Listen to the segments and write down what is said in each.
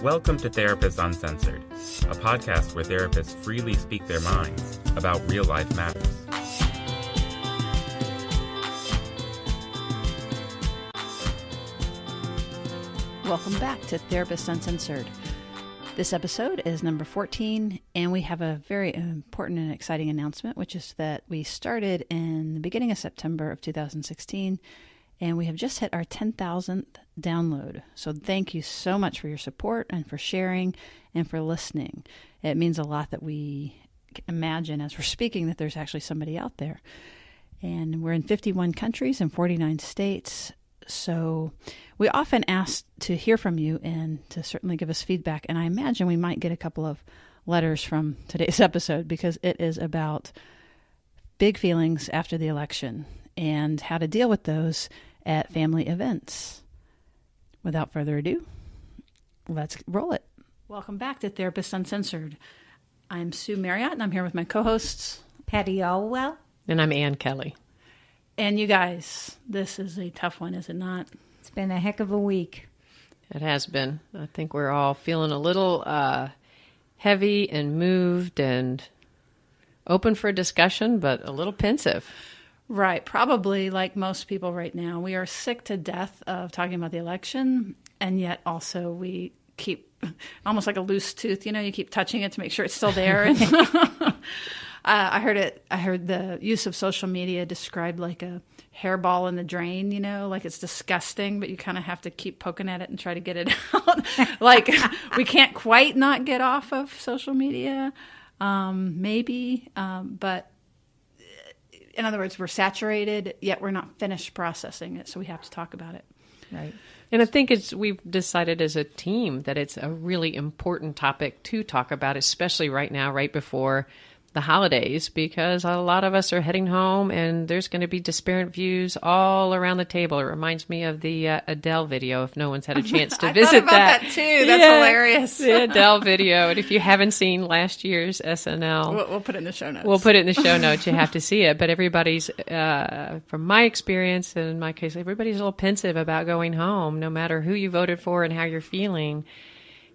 Welcome to Therapists Uncensored, a podcast where therapists freely speak their minds about real-life matters. Welcome back to Therapists Uncensored. This episode is number 14, and we have a very important and exciting announcement, which is that we started in the beginning of September of 2016, and we have just hit our 10,000th download. So thank you so much for your support and for sharing and for listening. It means a lot that we imagine as we're speaking that there's actually somebody out there. And we're in 51 countries and 49 states. So we often ask to hear from you and to certainly give us feedback. And I imagine we might get a couple of letters from today's episode because it is about big feelings after the election and how to deal with those at family events. Without further ado, let's roll it. Welcome back to Therapists Uncensored. I'm Sue Marriott, and I'm here with my co-hosts, Patty Olwell. And I'm Kelley. And you guys, this is a tough one, is it not? It's been a heck of a week. It has been. I think we're all feeling a little heavy and moved and open for discussion, but a little pensive. Right. Probably like most people right now, we are sick to death of talking about the election, and yet also we keep, almost like a loose tooth, you keep touching it to make sure it's still there. I heard the use of social media described like a hairball in the drain, like it's disgusting, but you kind of have to keep poking at it and try to get it out. Like we can't quite not get off of social media, maybe, but in other words, we're saturated, yet we're not finished processing it, so we have to talk about it. Right. And I think we've decided as a team that it's a really important topic to talk about, especially right now, right before the holidays, because a lot of us are heading home and there's going to be disparate views all around the table. It reminds me of the Adele video, if no one's had a chance to visit I thought about that too. That's hilarious. The Adele video. And if you haven't seen last year's SNL, we'll put it in the show notes. We'll put it in the show notes. You have to see it. But everybody's, from my experience, and in my case, everybody's a little pensive about going home, no matter who you voted for and how you're feeling.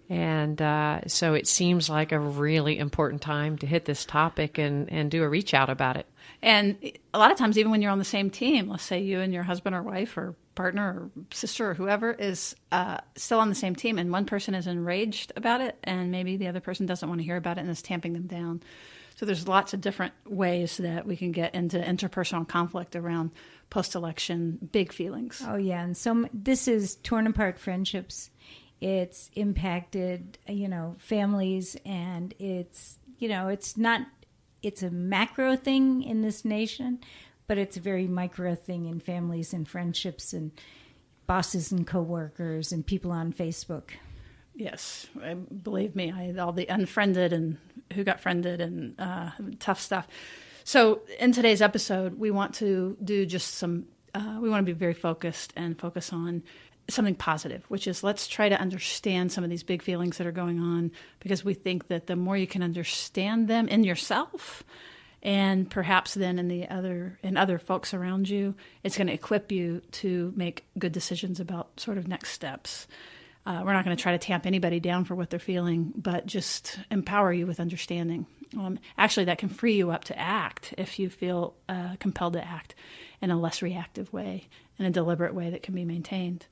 And so it seems like a really important time to hit this topic and do a reach out about it. And a lot of times, even when you're on the same team, let's say you and your husband or wife or partner or sister or whoever is still on the same team, and one person is enraged about it, and maybe the other person doesn't want to hear about it and is tamping them down. So there's lots of different ways that we can get into interpersonal conflict around post-election big feelings. Oh, yeah. And so this is torn apart friendships. It's impacted, families, and it's a macro thing in this nation, but it's a very micro thing in families and friendships and bosses and coworkers and people on Facebook. Yes, believe me, all the unfriended and who got friended and tough stuff. So in today's episode, we want to do just we want to be very focused and focus on something positive, which is let's try to understand some of these big feelings that are going on, because we think that the more you can understand them in yourself and perhaps then in other folks around you, it's going to equip you to make good decisions about sort of next steps. We're not going to try to tamp anybody down for what they're feeling, but just empower you with understanding. Actually, that can free you up to act if you feel compelled to act in a less reactive way, in a deliberate way that can be maintained.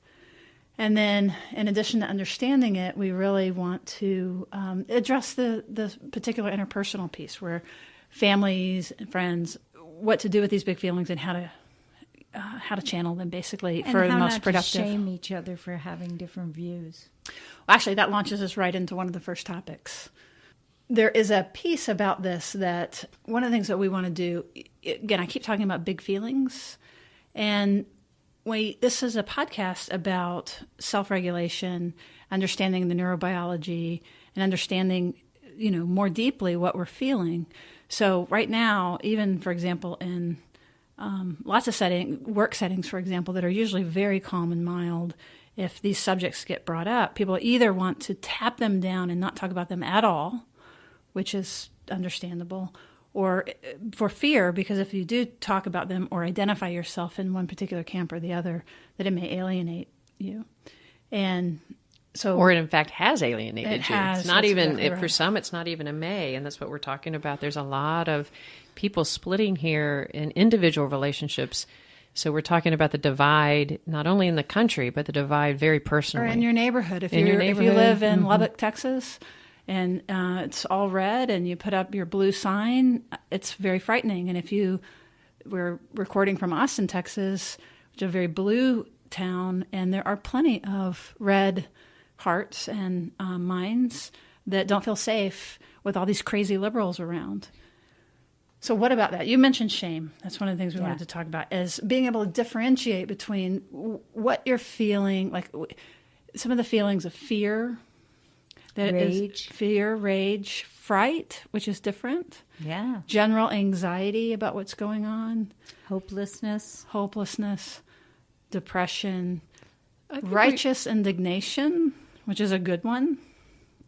And then, in addition to understanding it, we really want to address the particular interpersonal piece, where families and friends, what to do with these big feelings and how to channel them, basically, for the most productive. And how not to shame each other for having different views. Well, actually, that launches us right into one of the first topics. There is a piece about this that one of the things that we want to do, again, I keep talking about big feelings, and this is a podcast about self-regulation, understanding the neurobiology, and understanding, more deeply what we're feeling. So right now, even, for example, in lots of work settings, for example, that are usually very calm and mild, if these subjects get brought up, people either want to tap them down and not talk about them at all, which is understandable, or for fear, because if you do talk about them or identify yourself in one particular camp or the other, that it may alienate you. And or it in fact has alienated It you. has, It's not that's even, exactly right. for some, it's not even a may. And that's what we're talking about. There's a lot of people splitting here in individual relationships. So we're talking about the divide, not only in the country, but the divide very personally. Or in your neighborhood. If In your you neighborhood. live in Lubbock, Texas, and it's all red, and you put up your blue sign, it's very frightening. And if we're recording from Austin, Texas, which is a very blue town, and there are plenty of red hearts and minds that don't feel safe with all these crazy liberals around. So what about that? You mentioned shame. That's one of the things we wanted to talk about, is being able to differentiate between what you're feeling, like some of the feelings of fear, rage, fright, which is different. Yeah. General anxiety about what's going on. Hopelessness, depression, righteous indignation, which is a good one.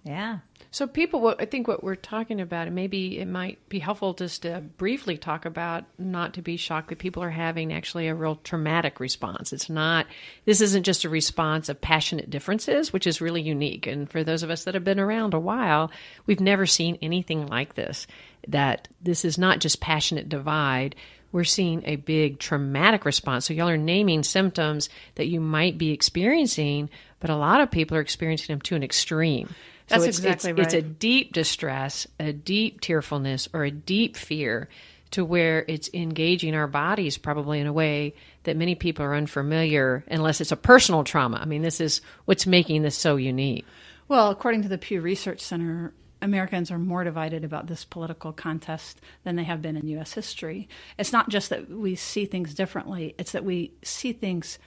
Yeah. So people, I think what we're talking about, and maybe it might be helpful just to briefly talk about, not to be shocked that people are having actually a real traumatic response. This isn't just a response of passionate differences, which is really unique. And for those of us that have been around a while, we've never seen anything like this, that this is not just passionate divide. We're seeing a big traumatic response. So y'all are naming symptoms that you might be experiencing, but a lot of people are experiencing them to an extreme. So That's exactly right. It's a deep distress, a deep tearfulness, or a deep fear to where it's engaging our bodies probably in a way that many people are unfamiliar, unless it's a personal trauma. I mean, this is what's making this so unique. Well, according to the Pew Research Center, Americans are more divided about this political contest than they have been in U.S. history. It's not just that we see things differently, it's that we see things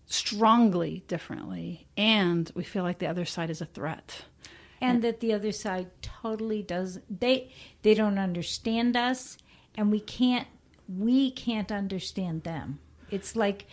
strongly differently, and we feel like the other side is a threat. And that the other side totally they don't understand us, and we can't understand them. It's like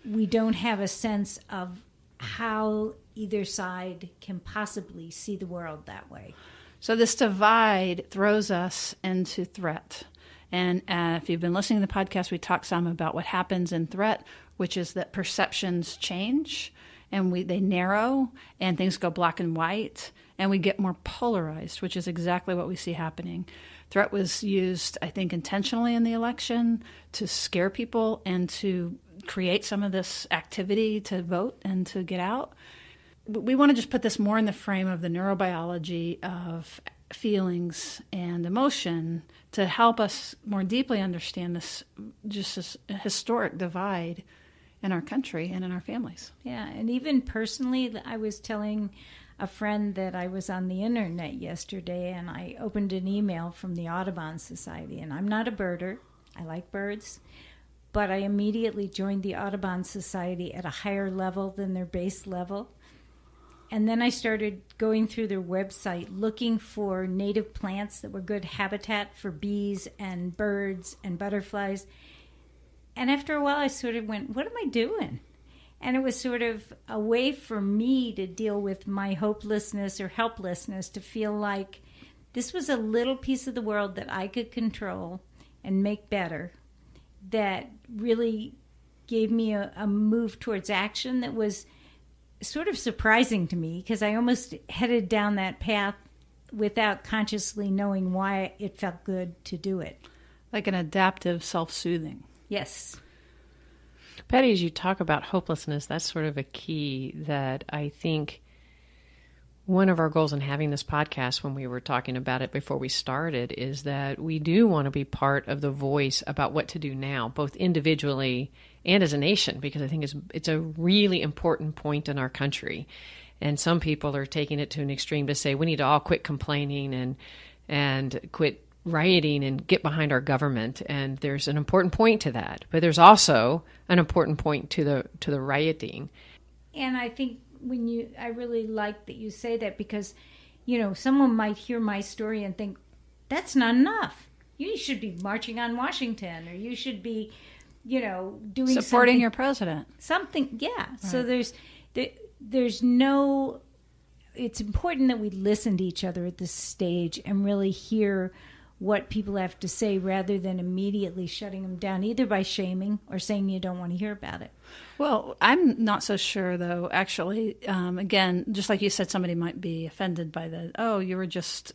we don't have a sense of how either side can possibly see the world that way. So this divide throws us into threat. And if you've been listening to the podcast, we talk some about what happens in threat, which is that perceptions change and they narrow and things go black and white and we get more polarized, which is exactly what we see happening. Threat was used, I think, intentionally in the election to scare people and to create some of this activity to vote and to get out. We want to just put this more in the frame of the neurobiology of feelings and emotion to help us more deeply understand this historic divide in our country and in our families. Yeah, and even personally, I was telling a friend that I was on the internet yesterday, and I opened an email from the Audubon Society, and I'm not a birder. I like birds, but I immediately joined the Audubon Society at a higher level than their base level. And then I started going through their website looking for native plants that were good habitat for bees and birds and butterflies. And after a while, I sort of went, what am I doing? And it was sort of a way for me to deal with my hopelessness or helplessness, to feel like this was a little piece of the world that I could control and make better, that really gave me a move towards action that was sort of surprising to me, because I almost headed down that path without consciously knowing why it felt good to do it. Like an adaptive self-soothing. Yes. Patty, as you talk about hopelessness, that's sort of a key that I think one of our goals in having this podcast, when we were talking about it before we started, is that we do want to be part of the voice about what to do now, both individually and as a nation, because I think it's a really important point in our country. And some people are taking it to an extreme to say we need to all quit complaining and quit rioting and get behind our government. And there's an important point to that, but there's also an important point to the rioting. And I think I really like that you say that, because, someone might hear my story and think, that's not enough. You should be marching on Washington, or you should be, doing supporting your president. Something, yeah. Right. So there's no, it's important that we listen to each other at this stage and really hear what people have to say rather than immediately shutting them down, either by shaming or saying you don't want to hear about it. Well, I'm not so sure, though, actually. Again, just like you said, somebody might be offended by you were just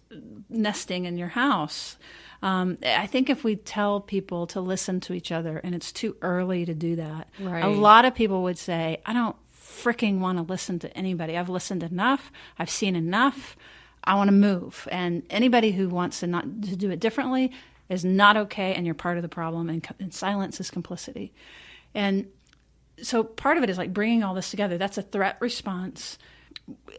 nesting in your house. I think if we tell people to listen to each other and it's too early to do that, right. A lot of people would say, I don't freaking want to listen to anybody. I've listened enough. I've seen enough. I want to move. And anybody who wants to do it differently is not okay, and you're part of the problem, and silence is complicity. And so part of it is like bringing all this together. That's a threat response.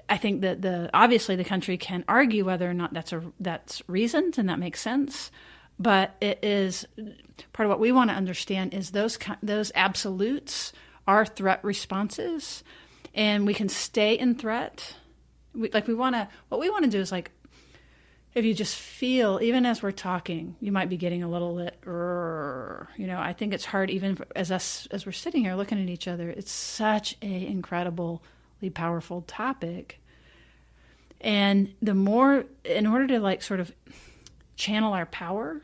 I think that obviously the country can argue whether or not that's reasoned, and that makes sense. But it is part of what we want to understand is those absolutes are threat responses, and we can stay in threat. What we want to do is, like, if you just feel, even as we're talking, you might be getting a little bit, I think it's hard even as we're sitting here looking at each other. It's such a incredibly powerful topic. And the more, in order to like sort of channel our power,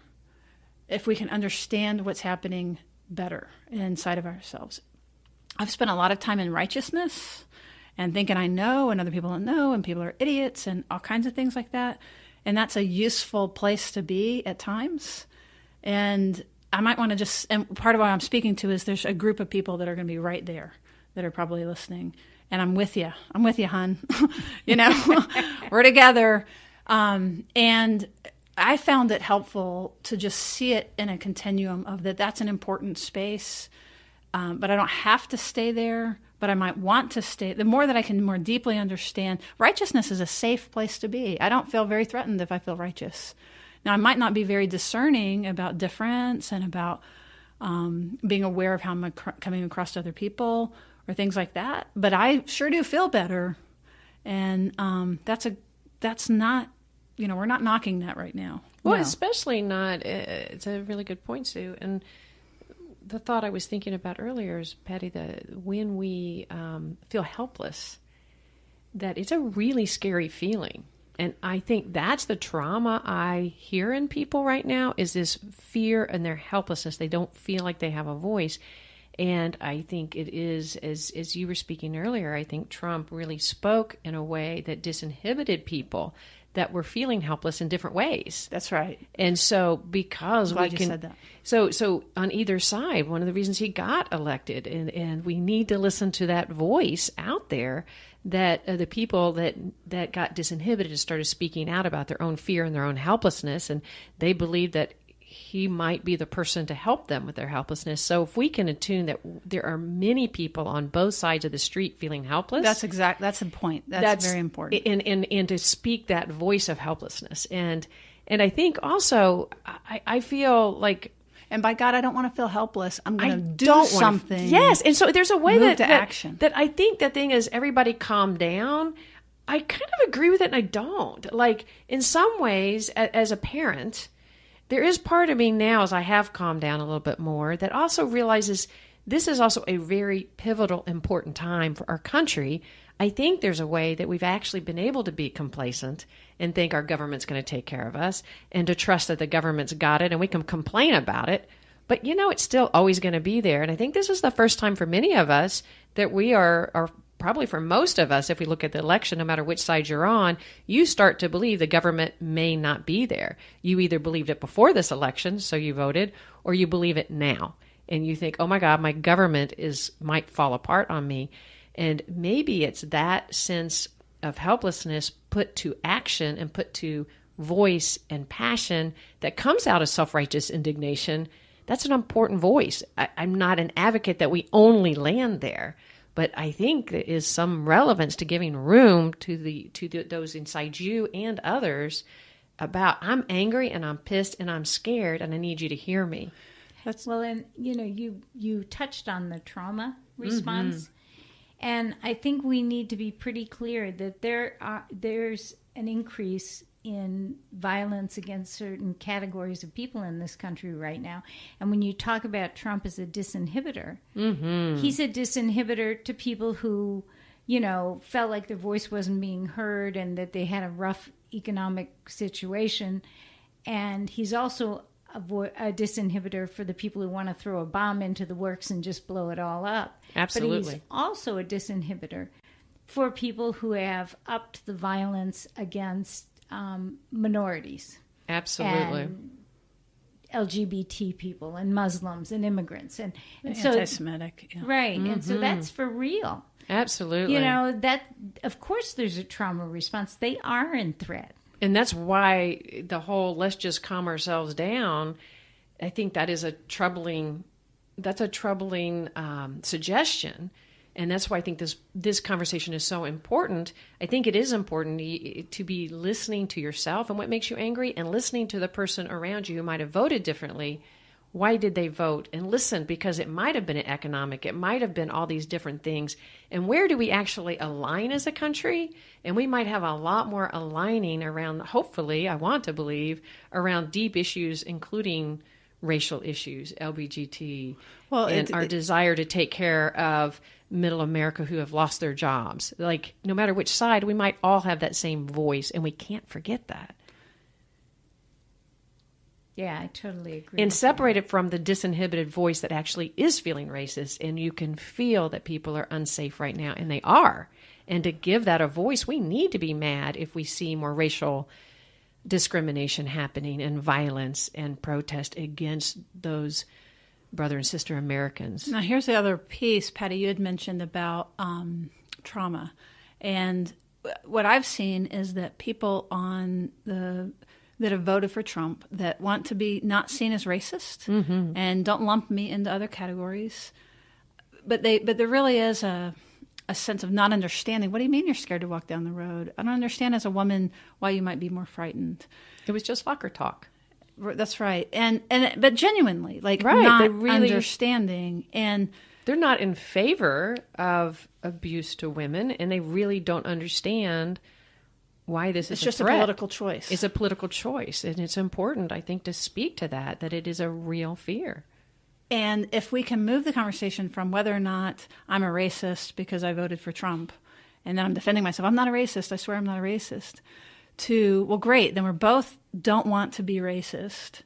if we can understand what's happening better inside of ourselves. I've spent a lot of time in righteousness and thinking I know, and other people don't know, and people are idiots, and all kinds of things like that. And that's a useful place to be at times. And I might want to and part of what I'm speaking to is there's a group of people that are going to be right there that are probably listening. And I'm with you. I'm with you, hon. We're together. And I found it helpful to just see it in a continuum of that's an important space. But I don't have to stay there, but I might want to stay. The more that I can more deeply understand, righteousness is a safe place to be. I don't feel very threatened if I feel righteous. Now, I might not be very discerning about difference and about being aware of how I'm coming across to other people or things like that, but I sure do feel better. And that's not, we're not knocking that right now. Well, No. Especially not, it's a really good point, Sue. And the thought I was thinking about earlier is, Patty, when we feel helpless, that it's a really scary feeling. And I think that's the trauma I hear in people right now, is this fear and their helplessness. They don't feel like they have a voice. And I think it is, as you were speaking earlier, I think Trump really spoke in a way that disinhibited people that were feeling helpless in different ways. That's right. And so because Glad you said that. So on either side, one of the reasons he got elected, and we need to listen to that voice out there, that the people that got disinhibited and started speaking out about their own fear and their own helplessness, and they believed that he might be the person to help them with their helplessness. So if we can attune that there are many people on both sides of the street feeling helpless. That's the point. That's very important. And to speak that voice of helplessness. And I think also, I feel like, and by God, I don't want to feel helpless. I'm going to do something. Yes. And so there's a way Move to action. That I think the thing is, everybody calm down. I kind of agree with it and I don't. Like, in some ways, as a parent, there is part of me now, as I have calmed down a little bit more, that also realizes this is also a very pivotal, important time for our country. I think there's a way that we've actually been able to be complacent and think our government's going to take care of us, and to trust that the government's got it, and we can complain about it. But, it's still always going to be there. And I think this is the first time for many of us that we are probably for most of us, if we look at the election, no matter which side you're on, you start to believe the government may not be there. You either believed it before this election, so you voted, or you believe it now. And you think, oh my God, my government might fall apart on me. And maybe it's that sense of helplessness put to action and put to voice and passion that comes out of self-righteous indignation. That's an important voice. I'm not an advocate that we only land there. But I think there is some relevance to giving room to those inside you and others about, I'm angry and I'm pissed and I'm scared and I need you to hear me. And you touched on the trauma response, mm-hmm. And I think we need to be pretty clear that there's an increase in violence against certain categories of people in this country right now. And when you talk about Trump as a disinhibitor, mm-hmm. he's a disinhibitor to people who, felt like their voice wasn't being heard and that they had a rough economic situation. And he's also a disinhibitor for the people who want to throw a bomb into the works and just blow it all up. Absolutely. But he's also a disinhibitor for people who have upped the violence against minorities. Absolutely. And LGBT people and Muslims and immigrants. And so anti-Semitic. Yeah. Right. And so that's for real. Absolutely. You know, that, of course, there's a trauma response. They are in threat. And that's why the whole let's just calm ourselves down, I think that is a troubling suggestion. And that's why I think this conversation is so important. I think it is important to be listening to yourself and what makes you angry, and listening to the person around you who might have voted differently. Why did they vote? And listen, because it might have been economic. It might have been all these different things. And where do we actually align as a country? And we might have a lot more aligning around, hopefully, I want to believe, around deep issues, including racial issues, LBGT, and our desire to take care of middle America who have lost their jobs. Like, no matter which side, we might all have that same voice, and we can't forget that. Yeah, I totally agree. And separate it from the disinhibited voice that actually is feeling racist, and you can feel that people are unsafe right now, and they are. And to give that a voice, we need to be mad if we see more racial discrimination happening and violence and protest against those brother and sister Americans. Now, here's the other piece, Patty, you had mentioned about trauma. And what I've seen is that people that have voted for Trump that want to be not seen as racist and don't lump me into other categories. But there really is a sense of not understanding. What do you mean you're scared to walk down the road? I don't understand as a woman why you might be more frightened. It was just locker talk. That's right. But genuinely, like, right. not They really, understanding. And they're not in favor of abuse to women, and they really don't understand why this is it's just a threat. A political choice. It's a political choice, and it's important, I think, to speak to that it is a real fear. And if we can move the conversation from whether or not I'm a racist because I voted for Trump, and then I'm defending myself, I'm not a racist, I swear I'm not a racist, to, well, great, then we're both don't want to be racist.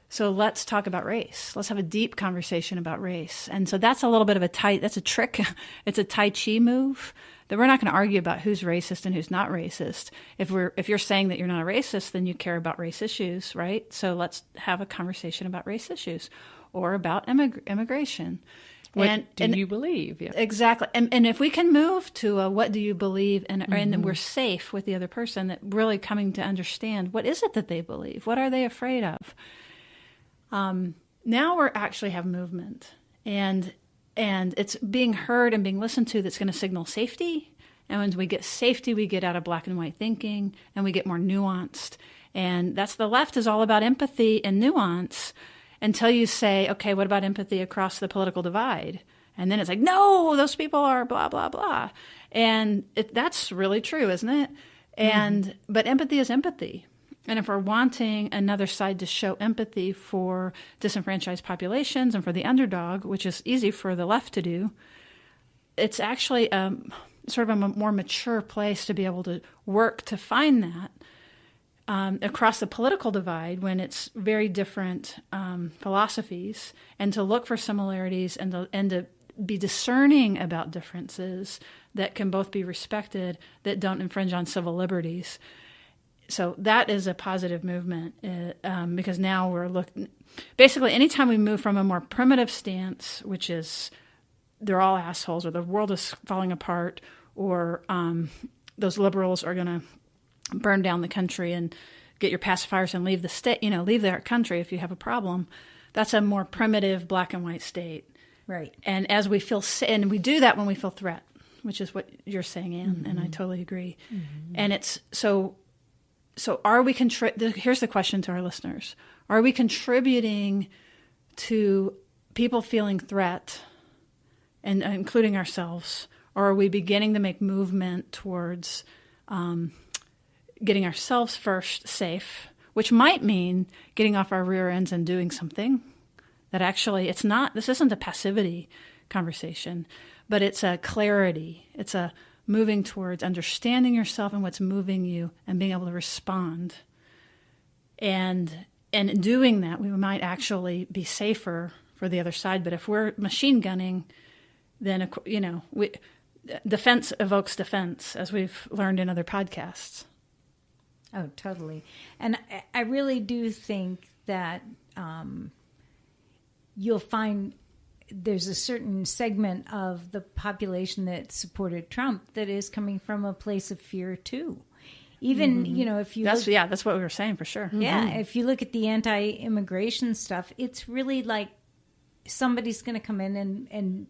So let's talk about race. Let's have a deep conversation about race. And so that's a little bit of that's a trick. It's a Tai Chi move that we're not going to argue about who's racist and who's not racist. If you're saying that you're not a racist, then you care about race issues, right? So let's have a conversation about race issues or about immigration. What do you believe? Yeah. Exactly. And if we can move to a what do you believe, and we're safe with the other person, that really coming to understand what is it that they believe? What are they afraid of? Now we're actually have movement, and it's being heard and being listened to that's going to signal safety. And when we get safety, we get out of black and white thinking, and we get more nuanced. And that's the left is all about empathy and nuance until you say, okay, what about empathy across the political divide? And then it's like, no, those people are blah, blah, blah. And that's really true, isn't it? But empathy is empathy. And if we're wanting another side to show empathy for disenfranchised populations and for the underdog, which is easy for the left to do, it's actually sort of a more mature place to be able to work to find that across the political divide when it's very different philosophies, and to look for similarities and to be discerning about differences that can both be respected, that don't infringe on civil liberties. So that is a positive movement because now we're looking. Basically, anytime we move from a more primitive stance, which is they're all assholes, or the world is falling apart, or those liberals are going to burn down the country and get your pacifiers and leave the state, leave their country if you have a problem. That's a more primitive black and white state. Right. And as we feel, and we do that when we feel threat, which is what you're saying, Anne, and I totally agree. And it's so are we here's the question to our listeners. Are we contributing to people feeling threat, and including ourselves, or are we beginning to make movement towards getting ourselves first safe, which might mean getting off our rear ends and doing something that actually this isn't a passivity conversation, but it's a clarity. It's a moving towards understanding yourself and what's moving you and being able to respond. And in doing that, we might actually be safer for the other side. But if we're machine gunning, then, defense evokes defense, as we've learned in other podcasts. Oh, totally. And I really do think that you'll find there's a certain segment of the population that supported Trump that is coming from a place of fear too. Even, if you that's what we were saying for sure. Yeah, if you look at the anti-immigration stuff, it's really like somebody's going to come in and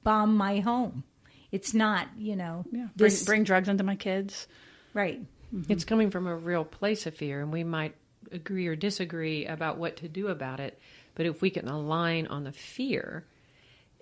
bomb my home. It's not, bring drugs into my kids. Right. Mm-hmm. It's coming from a real place of fear, and we might agree or disagree about what to do about it. But if we can align on the fear,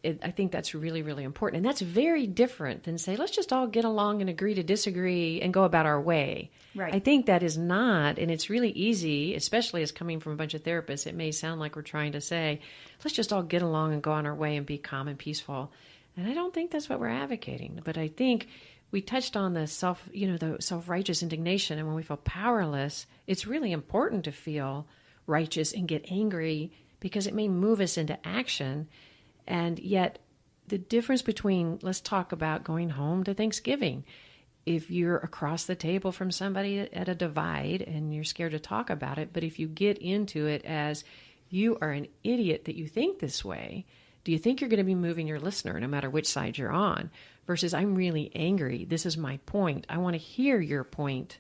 I think that's really, really important. And that's very different than say, let's just all get along and agree to disagree and go about our way. Right. I think that is not, and it's really easy, especially as coming from a bunch of therapists, it may sound like we're trying to say, let's just all get along and go on our way and be calm and peaceful. And I don't think that's what we're advocating. But I think we touched on the self-righteous indignation. And when we feel powerless, it's really important to feel righteous and get angry because it may move us into action. And yet the difference between, let's talk about going home to Thanksgiving. If you're across the table from somebody at a divide and you're scared to talk about it, but if you get into it as you are an idiot that you think this way, do you think you're going to be moving your listener no matter which side you're on? Versus, I'm really angry. This is my point. I want to hear your point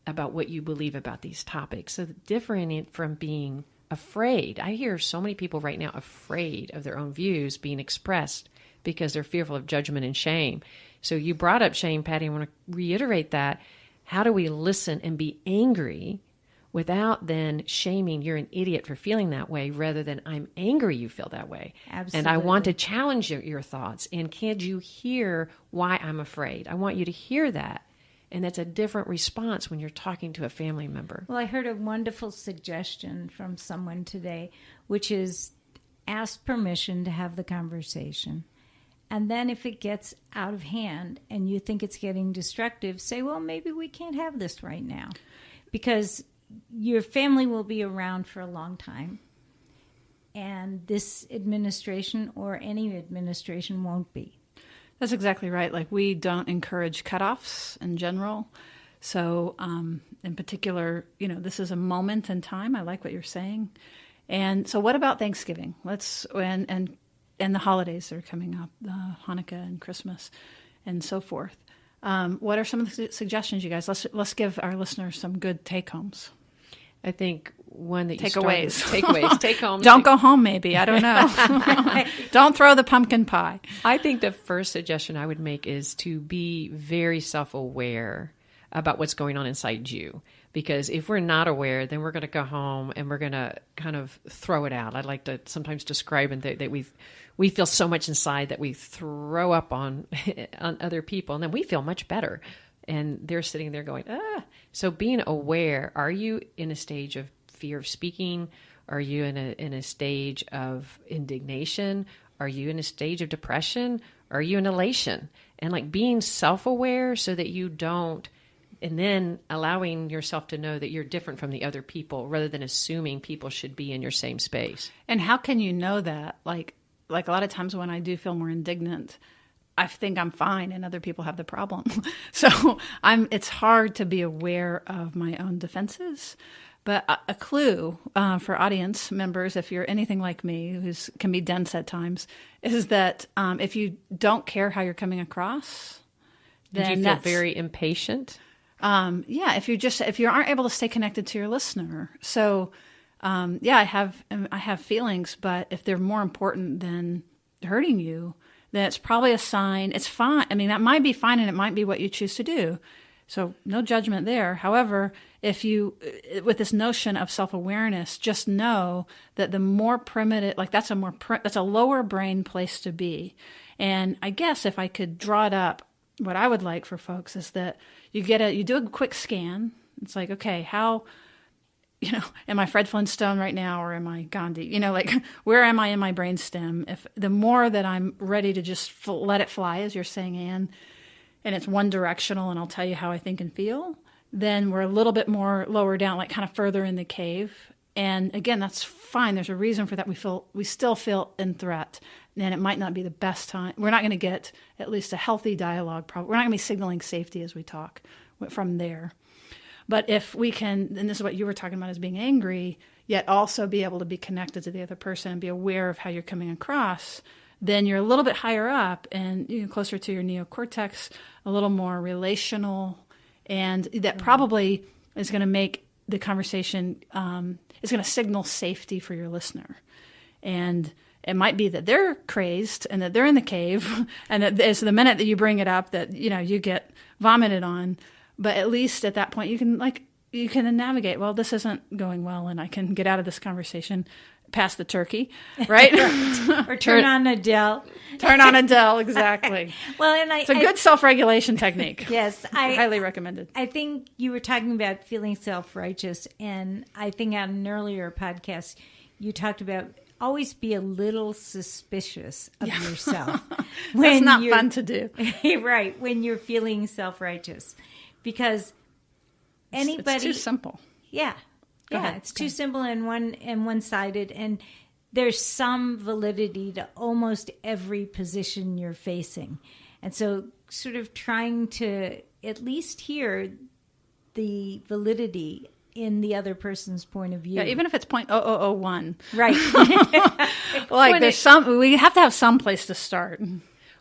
about what you believe about these topics. So different it from being afraid. I hear so many people right now afraid of their own views being expressed because they're fearful of judgment and shame. So you brought up shame, Patty. I want to reiterate that. How do we listen and be angry without then shaming you're an idiot for feeling that way rather than I'm angry you feel that way? Absolutely. And I want to challenge your thoughts. And can you hear why I'm afraid? I want you to hear that. And that's a different response when you're talking to a family member. Well, I heard a wonderful suggestion from someone today, which is ask permission to have the conversation. And then if it gets out of hand and you think it's getting destructive, say, well, maybe we can't have this right now. Because your family will be around for a long time. And this administration or any administration won't be. That's exactly right. Like, we don't encourage cutoffs in general. So in particular, this is a moment in time. I like what you're saying. And so what about Thanksgiving? And the holidays that are coming up, Hanukkah and Christmas and so forth. What are some of the suggestions, you guys? Let's give our listeners some good take-homes. I think one that you takeaways, take home. Don't go home, maybe. I don't know. Don't throw the pumpkin pie. I think the first suggestion I would make is to be very self-aware about what's going on inside you. Because if we're not aware, then we're going to go home and we're going to kind of throw it out. I'd like to sometimes describe that we feel so much inside that we throw up on other people, and then we feel much better. And they're sitting there going, ah. So being aware, are you in a stage of fear of speaking? Are you in a stage of indignation? Are you in a stage of depression? Are you in elation? And like being self-aware so that you don't, and then allowing yourself to know that you're different from the other people rather than assuming people should be in your same space. And how can you know that? Like a lot of times when I do feel more indignant, I think I'm fine and other people have the problem. So it's hard to be aware of my own defenses. But a clue for audience members, if you're anything like me, who can be dense at times, is that if you don't care how you're coming across, then you feel very impatient. If you aren't able to stay connected to your listener. So I have feelings, but if they're more important than hurting you, then it's probably a sign. It's fine. I mean, that might be fine, and it might be what you choose to do. So no judgment there. However, if you, with this notion of self-awareness, just know that the more primitive, like that's a lower brain place to be. And I guess if I could draw it up, what I would like for folks is that you do a quick scan. It's like, okay, how, am I Fred Flintstone right now, or am I Gandhi? Where am I in my brainstem? If the more that I'm ready to just let it fly, as you're saying, Anne, and it's one directional, and I'll tell you how I think and feel, then we're a little bit more lower down, like kind of further in the cave. And again, that's fine. There's a reason for that. We still feel in threat, and it might not be the best time. We're not going to get at least a healthy dialogue. We're not going to be signaling safety as we talk from there. But if we can, and this is what you were talking about, is being angry, yet also be able to be connected to the other person and be aware of how you're coming across, then you're a little bit higher up and closer to your neocortex, a little more relational, and that probably is going to make the conversation, is going to signal safety for your listener. And it might be that they're crazed and that they're in the cave and that it's the minute that you bring it up that, you get vomited on. But at least at that point you can navigate, well, this isn't going well and I can get out of this conversation, pass the turkey, right? Right. Or turn on Adele. Turn on Adele, exactly. Well, and it's a good self-regulation technique. Yes. Highly recommended. I think you were talking about feeling self-righteous, and I think on an earlier podcast you talked about always be a little suspicious of yourself. That's not fun to do. Right, when you're feeling self-righteous. Because anybody... It's too simple. Yeah. It's too simple and one-sided, and there's some validity to almost every position you're facing. And so sort of trying to at least hear the validity in the other person's point of view. Yeah, even if it's 0.0001. Right. We have to have some place to start.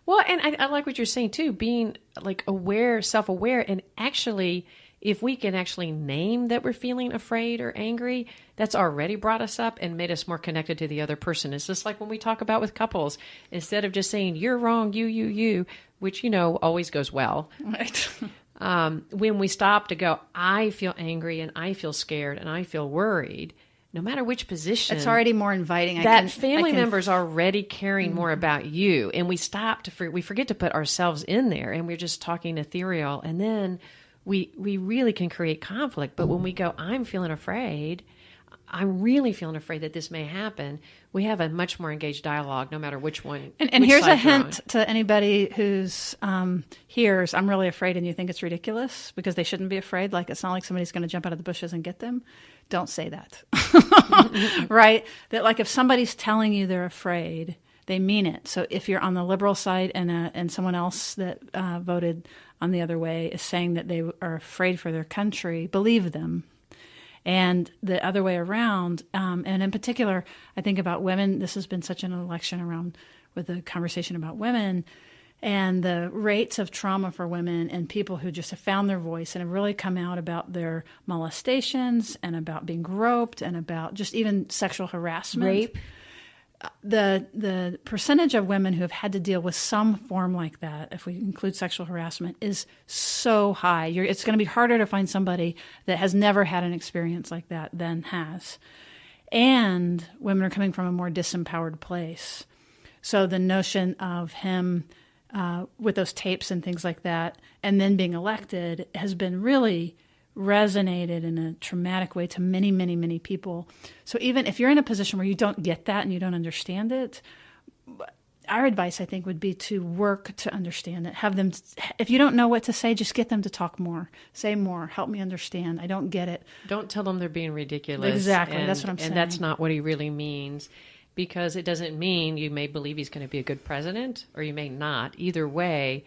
Well, and I like what you're saying too, being like aware, self-aware, and actually, if we can actually name that we're feeling afraid or angry, that's already brought us up and made us more connected to the other person. It's just like when we talk about with couples, instead of just saying, you're wrong, you, which, always goes well. Right. When we stop to go, I feel angry and I feel scared and I feel worried, no matter which position. It's already more inviting. That family member's already caring more about you. And we we forget to put ourselves in there, and we're just talking ethereal. And then we really can create conflict. But when we go, I'm feeling afraid, I'm really feeling afraid that this may happen, we have a much more engaged dialogue, no matter which one. And here's a hint to anybody who's hears, I'm really afraid, and you think it's ridiculous because they shouldn't be afraid. Like, it's not like somebody's going to jump out of the bushes and get them. Don't say that. Right? That, like, if somebody's telling you they're afraid, they mean it. So if you're on the liberal side and someone else that voted on the other way is saying that they are afraid for their country, believe them. And the other way around, and in particular, I think about women. This has been such an election around with the conversation about women and the rates of trauma for women and people who just have found their voice and have really come out about their molestations and about being groped and about just even sexual harassment. Rape. The percentage of women who have had to deal with some form like that, if we include sexual harassment, is so high. It's going to be harder to find somebody that has never had an experience like that than has. And women are coming from a more disempowered place. So the notion of him with those tapes and things like that, and then being elected, has been really resonated in a traumatic way to many, many, many people. So even if you're in a position where you don't get that and you don't understand it, our advice, I think, would be to work to understand it. Have them, if you don't know what to say, just get them to talk more. Say more. Help me understand. I don't get it. Don't tell them they're being ridiculous. Exactly. That's what I'm saying. And that's not what he really means, because it doesn't mean you may believe he's going to be a good president or you may not. Either way,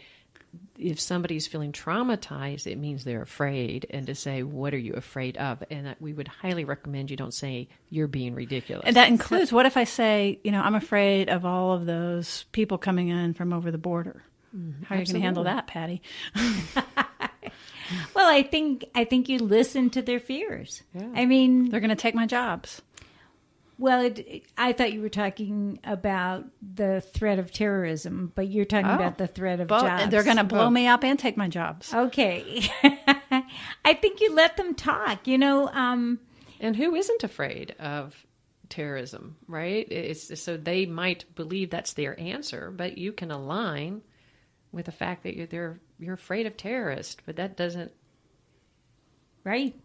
if somebody's feeling traumatized, it means they're afraid. And to say, what are you afraid of? And we would highly recommend you don't say you're being ridiculous. And that includes, what if I say, I'm afraid of all of those people coming in from over the border? How are you going to handle that, Patty? Well, I think you listen to their fears. Yeah. I mean, they're going to take my jobs. Well, I thought you were talking about the threat of terrorism, but you're talking about the threat of jobs. They're going to blow me up and take my jobs. Okay. I think you let them talk, And who isn't afraid of terrorism, right? It's so they might believe that's their answer, but you can align with the fact that you're afraid of terrorists, but that doesn't. Right.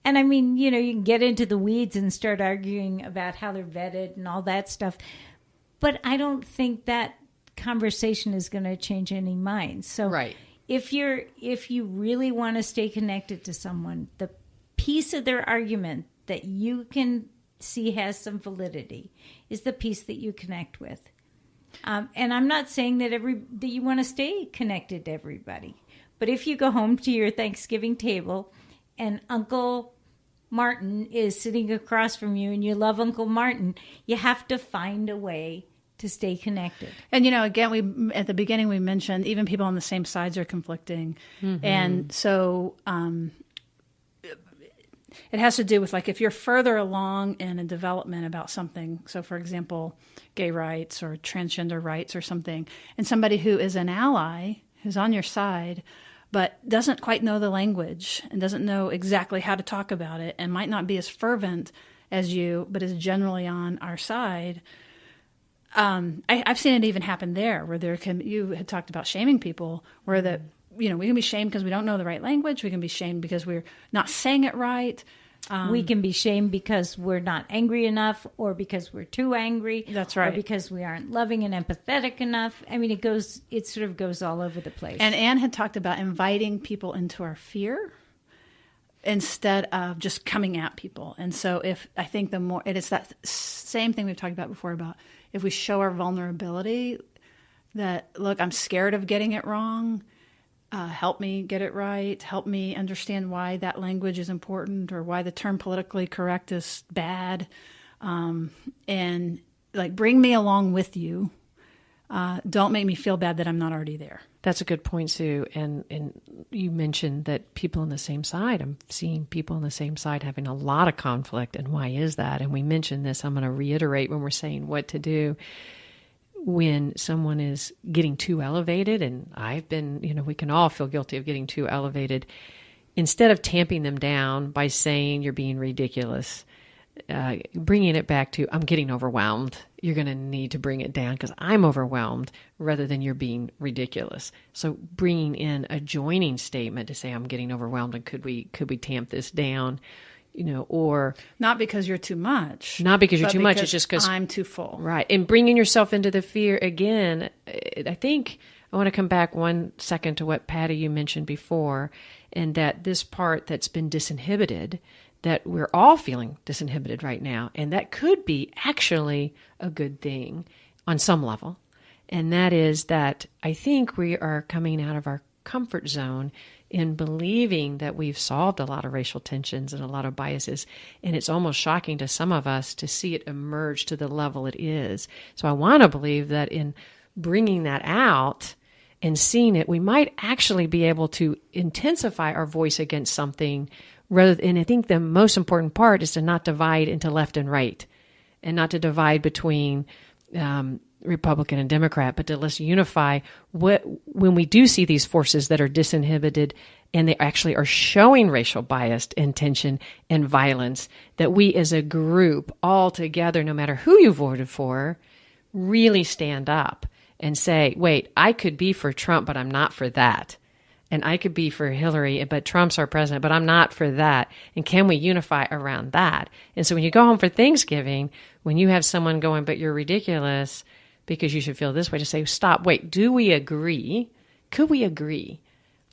And I mean, you can get into the weeds and start arguing about how they're vetted and all that stuff. But I don't think that conversation is going to change any minds. So right. if you really want to stay connected to someone, the piece of their argument that you can see has some validity is the piece that you connect with. And I'm not saying that you want to stay connected to everybody, but if you go home to your Thanksgiving table and Uncle Martin is sitting across from you and you love Uncle Martin, you have to find a way to stay connected. And, again, at the beginning we mentioned even people on the same sides are conflicting. Mm-hmm. And so it has to do with, like, if you're further along in a development about something, so for example, gay rights or transgender rights or something, and somebody who is an ally, who's on your side, but doesn't quite know the language and doesn't know exactly how to talk about it and might not be as fervent as you, but is generally on our side. I've seen it even happen there where you had talked about shaming people, where we can be shamed because we don't know the right language. We can be shamed because we're not saying it right. We can be shamed because we're not angry enough, or because we're too angry. That's right. Or because we aren't loving and empathetic enough. I mean, it sort of goes all over the place. And Anne had talked about inviting people into our fear instead of just coming at people. And so I think the more, it is that same thing we've talked about before about if we show our vulnerability that, look, I'm scared of getting it wrong. Help me get it right. Help me understand why that language is important or why the term politically correct is bad. And like, bring me along with you. Don't make me feel bad that I'm not already there. That's a good point, Sue. And you mentioned that people on the same side, I'm seeing people on the same side having a lot of conflict. And why is that? And we mentioned this, I'm going to reiterate when we're saying what to do. When someone is getting too elevated, and I've been, we can all feel guilty of getting too elevated, instead of tamping them down by saying you're being ridiculous, bringing it back to, I'm getting overwhelmed. You're going to need to bring it down because I'm overwhelmed, rather than you're being ridiculous. So bringing in a joining statement to say, I'm getting overwhelmed, and could we tamp this down? Or not because you're too much. Not because you're too much. It's just because I'm too full. Right. And bringing yourself into the fear again, I think I want to come back 1 second to what, Patty, you mentioned before, and that this part that's been disinhibited, that we're all feeling disinhibited right now. And that could be actually a good thing on some level. And that is that I think we are coming out of our comfort zone in believing that we've solved a lot of racial tensions and a lot of biases. And it's almost shocking to some of us to see it emerge to the level it is. So I want to believe that in bringing that out and seeing it, we might actually be able to intensify our voice against something and I think the most important part is to not divide into left and right, and not to divide between Republican and Democrat, but to let's unify when we do see these forces that are disinhibited and they actually are showing racial bias and tension and violence, that we as a group all together, no matter who you voted for, really stand up and say, wait, I could be for Trump, but I'm not for that. And I could be for Hillary, but Trump's our president, but I'm not for that. And can we unify around that? And so when you go home for Thanksgiving, when you have someone going, but you're ridiculous because you should feel this way, to say, stop, wait, do we agree? Could we agree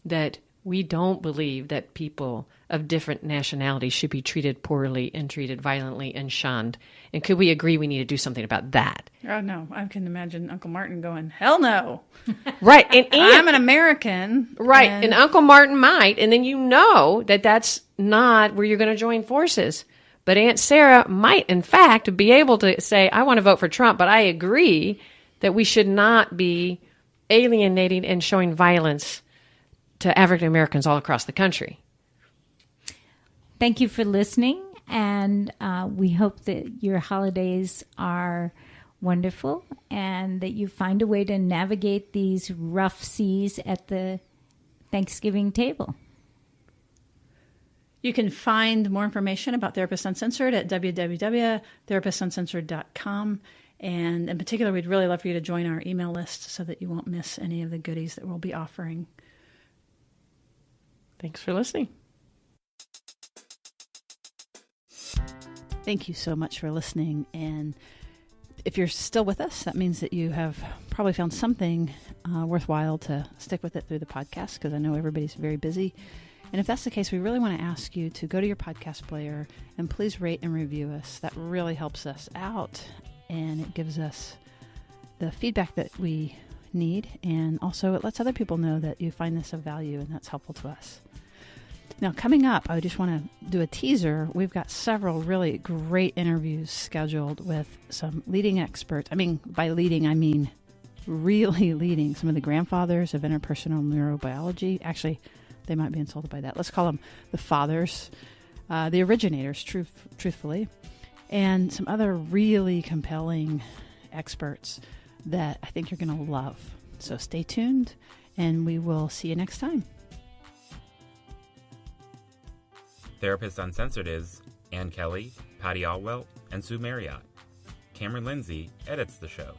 that we don't believe that people of different nationalities should be treated poorly and treated violently and shunned? And could we agree we need to do something about that? Oh, no. I can imagine Uncle Martin going, hell no. Right. And I'm an American. Right. And Uncle Martin might. And then that that's not where you're going to join forces. But Aunt Sarah might, in fact, be able to say, I want to vote for Trump, but I agree that we should not be alienating and showing violence to African Americans all across the country. Thank you for listening, and we hope that your holidays are wonderful and that you find a way to navigate these rough seas at the Thanksgiving table. You can find more information about Therapists Uncensored at www.therapistuncensored.com. And in particular, we'd really love for you to join our email list so that you won't miss any of the goodies that we'll be offering. Thanks for listening. Thank you so much for listening. And if you're still with us, that means that you have probably found something worthwhile to stick with it through the podcast, because I know everybody's very busy. And if that's the case, we really want to ask you to go to your podcast player and please rate and review us. That really helps us out, and it gives us the feedback that we need. And also it lets other people know that you find this of value, and that's helpful to us. Now, coming up, I just want to do a teaser. We've got several really great interviews scheduled with some leading experts. I mean, by leading, I mean really leading, some of the grandfathers of interpersonal neurobiology. Actually, they might be insulted by that. Let's call them the fathers, the originators, truthfully, and some other really compelling experts that I think you're going to love. So stay tuned, and we will see you next time. Therapist Uncensored is Kelley, Patty Olwell, and Sue Marriott. Cameron Lindsay edits the show.